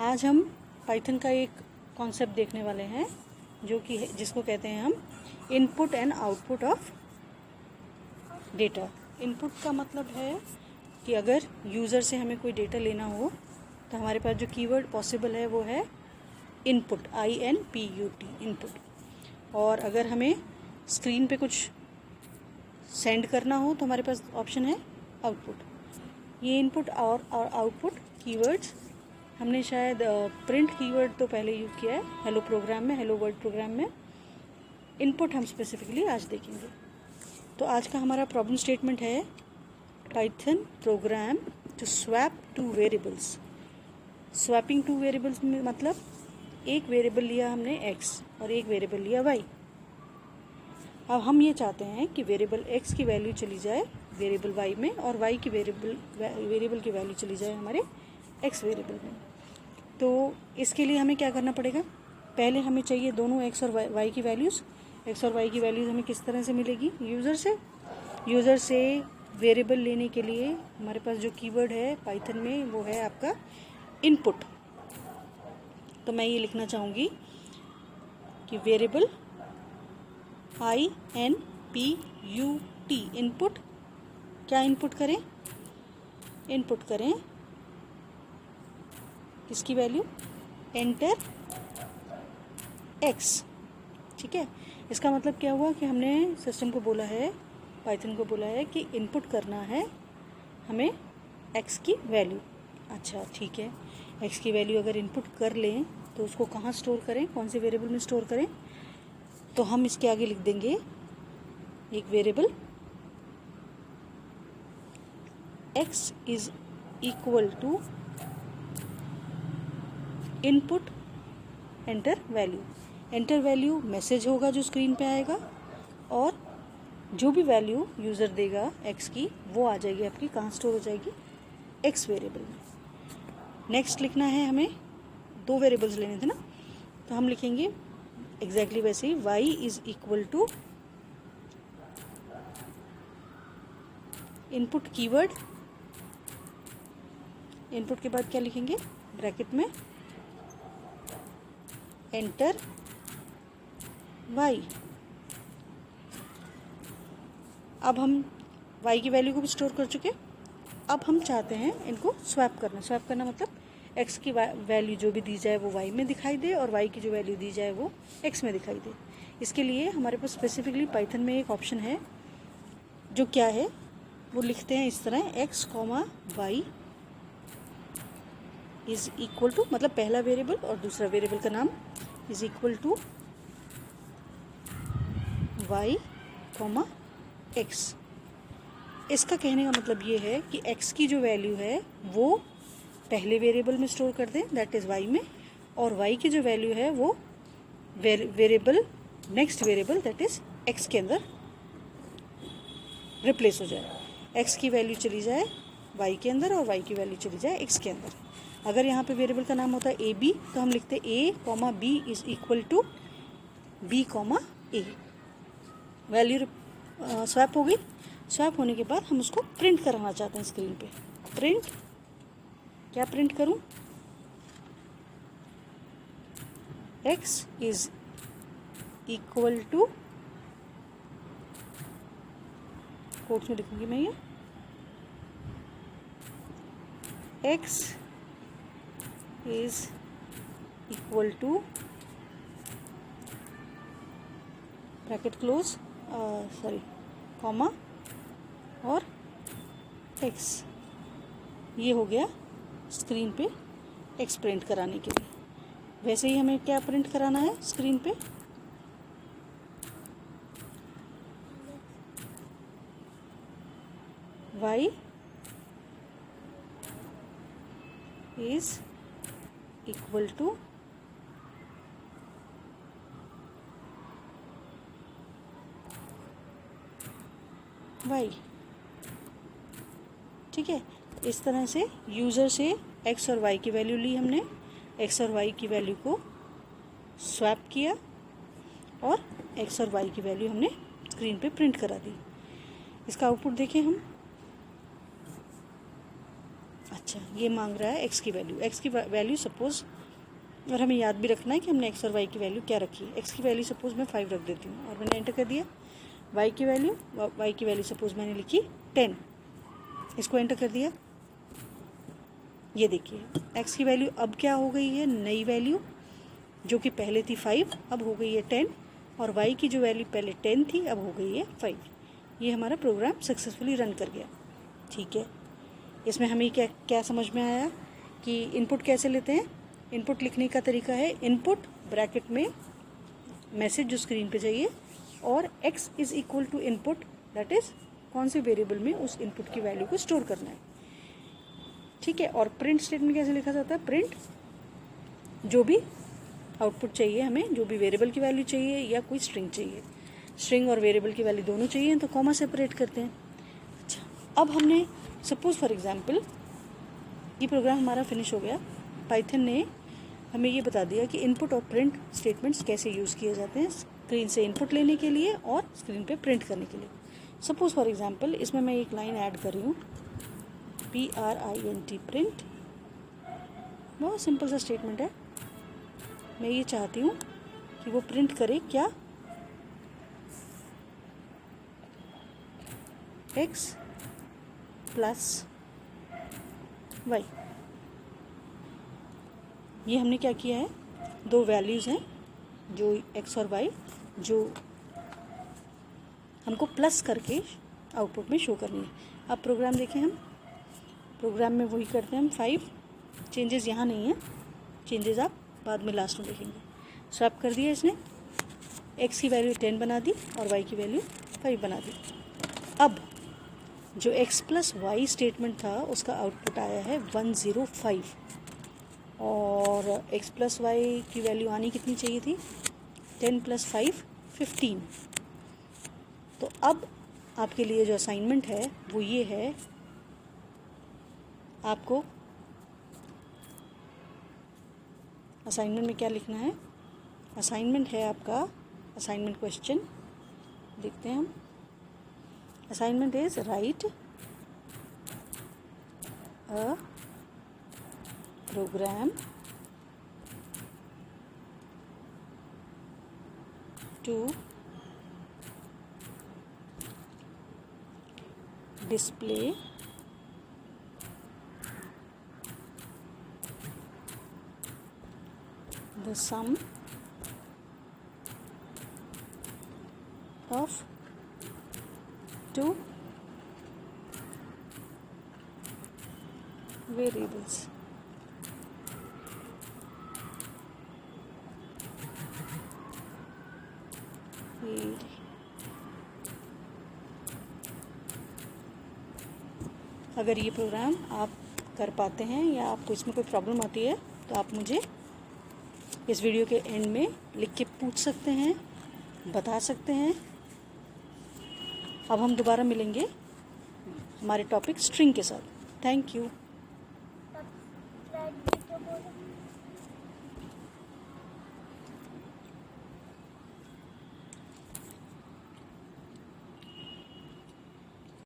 आज हम पाइथन का एक कॉन्सेप्ट देखने वाले हैं जो कि जिसको कहते हैं हम input and output of data. Input का मतलब है कि अगर यूज़र से हमें कोई डेटा लेना हो तो हमारे पास जो कीवर्ड पॉसिबल है वो है इनपुट, INPUT, इनपुट। और अगर हमें स्क्रीन पे कुछ सेंड करना हो तो हमारे पास ऑप्शन है आउटपुट। ये इनपुट और आउटपुट कीवर्ड्स हमने शायद प्रिंट कीवर्ड तो पहले यूज़ किया है हेलो प्रोग्राम में, हेलो वर्ल्ड प्रोग्राम में। इनपुट हम स्पेसिफिकली आज देखेंगे। तो आज का हमारा प्रॉब्लम स्टेटमेंट है Python program to swap two variables. Swapping two variables में मतलब एक वेरिएबल लिया हमने x और एक वेरिएबल लिया y। अब हम ये चाहते हैं कि वेरिएबल x की वैल्यू चली जाए वेरिएबल y में और y की वेरिएबल की वैल्यू चली जाए हमारे x वेरिएबल में। तो इसके लिए हमें क्या करना पड़ेगा, पहले हमें चाहिए दोनों x और y की वैल्यूज़। x और y की वैल्यूज़ हमें किस तरह से मिलेगी, यूज़र से वेरिएबल लेने के लिए हमारे पास जो कीवर्ड है पाइथन में वो है आपका इनपुट। तो मैं ये लिखना चाहूँगी कि वेरिएबल INPUT, इनपुट। क्या इनपुट करें, इनपुट करें किसकी वैल्यू, एंटर x। ठीक है, इसका मतलब क्या हुआ कि हमने सिस्टम को बोला है, पाइथन को बोला है कि इनपुट करना है हमें x की वैल्यू। अच्छा ठीक है, x की वैल्यू अगर इनपुट कर लें तो उसको कहाँ स्टोर करें, कौन से वेरिएबल में स्टोर करें। तो हम इसके आगे लिख देंगे एक variable x is equal to input enter value. Enter value message होगा जो स्क्रीन पे आएगा और जो भी वैल्यू यूज़र देगा x की वो आ जाएगी आपकी, कहाँ स्टोर हो जाएगी, x वेरिएबल में। नेक्स्ट लिखना है हमें, दो वेरिएबल्स लेने थे ना, तो हम लिखेंगे एग्जैक्टली वैसे ही y is equal to input keyword. Input के बाद क्या लिखेंगे, ब्रैकेट में एंटर y। अब हम y की वैल्यू को भी स्टोर कर चुके। अब हम चाहते हैं इनको स्वैप करना। स्वैप करना मतलब x की वैल्यू जो भी दी जाए वो y में दिखाई दे और y की जो वैल्यू दी जाए वो x में दिखाई दे। इसके लिए हमारे पास स्पेसिफिकली पाइथन में एक ऑप्शन है जो क्या है, वो लिखते हैं इस तरह x, y is equal to, मतलब पहला वेरिएबल और दूसरा वेरिएबल का नाम is equal to y, x। इसका कहने का मतलब ये है कि x की जो वैल्यू है वो पहले वेरिएबल में स्टोर कर दें, दैट इज़ y में, और y की जो वैल्यू है वो variable next variable that is x के अंदर रिप्लेस हो जाए। x की वैल्यू चली जाए y के अंदर और y की वैल्यू चली जाए x के अंदर। अगर यहाँ पे वेरिएबल का नाम होता है AB तो हम लिखते A, B is equal to B, A। Value swap हो गई। स्वैप होने के बाद हम उसको प्रिंट कराना चाहते हैं स्क्रीन पे। प्रिंट, क्या प्रिंट करूं, x is equal to, quotes में लिखूंगी मैं ये, x is equal to bracket close, comma और x। ये हो गया स्क्रीन पे x प्रिंट कराने के लिए। वैसे ही हमें क्या प्रिंट कराना है स्क्रीन पे, y is equal to y। ठीक है, इस तरह से यूज़र से x और y की वैल्यू ली हमने, x और y की वैल्यू को स्वैप किया और x और y की वैल्यू हमने स्क्रीन पे प्रिंट करा दी। इसका आउटपुट देखें हम, अच्छा, ये मांग रहा है एक्स की वैल्यू। एक्स की वैल्यू सपोज़, और हमें याद भी रखना है कि हमने एक्स और वाई की वैल्यू क्या रखी है। एक्स की वैल्यू सपोज़ मैं 5 रख देती हूँ और मैंने एंटर कर दिया। वाई की वैल्यू सपोज़ मैंने लिखी 10, इसको एंटर कर दिया। ये देखिए एक्स की वैल्यू अब क्या हो गई है, नई वैल्यू जो कि पहले थी 5 अब हो गई है 10, और वाई की जो वैल्यू पहले 10 थी अब हो गई है 5। ये हमारा प्रोग्राम सक्सेसफुली रन कर गया। ठीक है, इसमें हमें क्या क्या समझ में आया कि इनपुट कैसे लेते हैं। इनपुट लिखने का तरीका है इनपुट ब्रैकेट में मैसेज जो स्क्रीन पे चाहिए, और x is equal to input, that is कौन से वेरिएबल में उस इनपुट की वैल्यू को स्टोर करना है। ठीक है, और प्रिंट स्टेटमेंट कैसे लिखा जाता है, प्रिंट जो भी आउटपुट चाहिए हमें, जो भी वेरिएबल की वैल्यू चाहिए या कोई स्ट्रिंग चाहिए, स्ट्रिंग और वेरिएबल की वैल्यू दोनों चाहिए तो कॉमा सेपरेट करते हैं। अच्छा, अब हमने सपोज़ फॉर एग्जांपल ये प्रोग्राम हमारा फिनिश हो गया। पाइथन ने हमें ये बता दिया कि इनपुट और प्रिंट स्टेटमेंट्स कैसे यूज़ किए जाते हैं स्क्रीन से इनपुट लेने के लिए और स्क्रीन पे प्रिंट करने के लिए। सपोज़ फॉर एग्जांपल इसमें मैं एक लाइन ऐड कर रही हूँ, PRINT प्रिंट। बहुत सिंपल सा स्टेटमेंट है। मैं ये चाहती हूँ कि वो प्रिंट करे क्या, x प्लस वाई। ये हमने क्या किया है, दो वैल्यूज़ हैं जो x और y जो हमको प्लस करके आउटपुट में शो करनी है। अब प्रोग्राम देखें, हम प्रोग्राम में वही करते हैं हम 5, चेंजेस यहाँ नहीं है, चेंजेस आप बाद में लास्ट में देखेंगे। स्वैप कर दिया इसने, x की वैल्यू 10 बना दी और y की वैल्यू 5 बना दी। अब जो x प्लस वाई स्टेटमेंट था उसका आउटपुट आया है 105, और x प्लस वाई की वैल्यू आनी कितनी चाहिए थी, 10 प्लस 5 15। तो अब आपके लिए जो असाइनमेंट है वो ये है, आपको असाइनमेंट में क्या लिखना है। असाइनमेंट है आपका, असाइनमेंट क्वेश्चन देखते हैं हम। Assignment is write a program to display the sum of two variables. अगर ये प्रोग्राम आप कर पाते हैं या आपको इसमें कोई प्रॉब्लम आती है तो आप मुझे इस वीडियो के एंड में लिख के पूछ सकते हैं, बता सकते हैं। अब हम दोबारा मिलेंगे हमारे टॉपिक स्ट्रिंग के साथ। Thank you.